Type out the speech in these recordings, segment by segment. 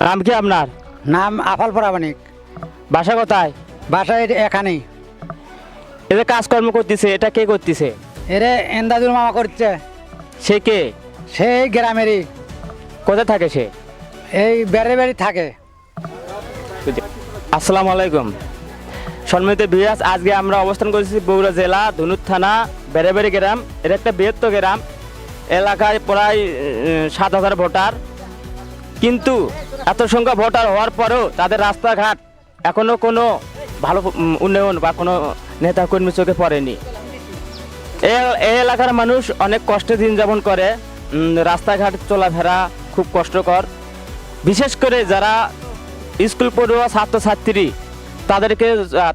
নাম কি আপনার? নাম আফাল প্রামাণিক। বাসা কোথায়? বাসায় এখানেই। এই যে কাজকর্ম করতেছে, এটা কে করতেছে? এরে এন্দাজুল মামা করছে। সে কে? সেই গ্রামেরই, কোথায় থাকে সে? এই বেড়ে বেড়ি থাকে। আসসালামু আলাইকুম সম্মানিত ভিউয়ার্স, আজকে আমরা অবস্থান করেছি বগুড়া জেলা ধনুর থানা বেড়েবেড়ি গ্রাম। এর একটা বৃহত্তর গ্রাম, এলাকায় প্রায় 7,000 ভোটার। কিন্তু এত সংখ্যা ভোটার হওয়ার পরেও তাদের রাস্তাঘাট এখনও কোনো ভালো উন্নয়ন বা কোনো নেতাকর্মী চোখে পড়েনি। এই এলাকার মানুষ অনেক কষ্টে দিন যাপন করে। রাস্তাঘাট চলাফেরা খুব কষ্টকর, বিশেষ করে যারা স্কুল পড়ুয়া ছাত্রছাত্রী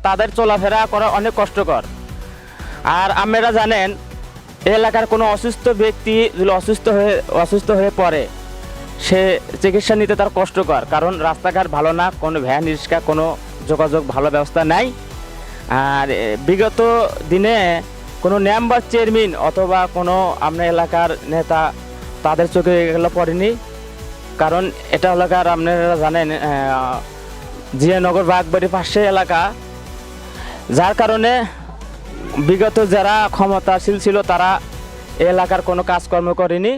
তাদের চলাফেরা করা অনেক কষ্টকর। আর আপনারা জানেন, এই এলাকার কোনো অসুস্থ ব্যক্তি যদি অসুস্থ হয়ে পড়ে, সে চিকিৎসা নিতে তার কষ্টকর, কারণ রাস্তাঘাট ভালো না, কোনো ভ্যান রিক্সা কোনো যোগাযোগ ভালো ব্যবস্থা নাই। আর বিগত দিনে কোনো মেম্বার চেয়ারম্যান অথবা কোনো আপনার এলাকার নেতা তাদের চোখে এগুলো পড়েনি, কারণ এটা এলাকার আপনারা জানেন জিয়ানগর বাগবাড়ির পাশে এলাকা, যার কারণে বিগত যারা ক্ষমতাশীল ছিল তারা এই এলাকার কোনো কাজকর্ম করেনি।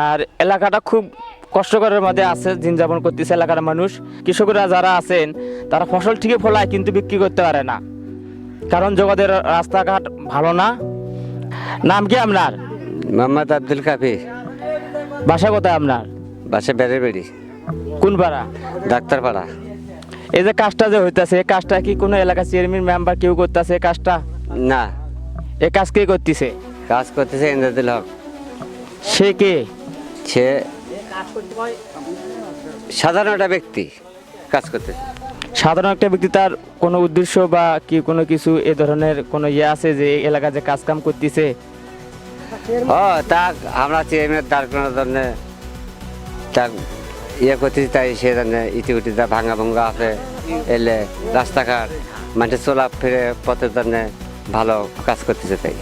আর এলাকাটা খুব কষ্টকরের মধ্যে আছে, দিন যাপন করতেছে এলাকার মানুষ। কৃষকরা যারা আছেন তারা ফসল ঠিকই ফলায় কিন্তু বিক্রি করতে পারে না, কারণ যোগাযোগের রাস্তাঘাট ভালো না। নাম কি আপনার? মোহাম্মদ আব্দুল কাফি। বাসা কোথায় আপনার? বাসা বেড়ে বেড়ি, কোন পাড়া? ডাক্তারপাড়া। এই যে কাজটা যে হইতেছে, এই কাজটা কি কোনো এলাকা চেয়ারম্যান মেম্বার কেউ করতেছে এই কাজটা? না, এই কাজ কে করতেছে? কাজ করতেছে এন্দাদুল হক। সে কে? সে সাধারণ একটা ব্যক্তি, কাজ করতেছে। সাধারণ একটা ব্যক্তি, তার কোনো উদ্দেশ্য বা কি কোনো কিছু এ ধরনের কোনো ইয়ে আছে যে এই এলাকায় যে কাজ কাম করতেছে? ও তা আমরা চেয়ারম্যানের দাঁড় করানোর জন্য তা ইয়ে করতেছি, তাই সে জন্য ইতিউটি ভাঙা ভঙ্গা আছে, এলে রাস্তাঘাট মানুষের চলা ফিরে পথের জন্য ভালো কাজ করতেছে তাই।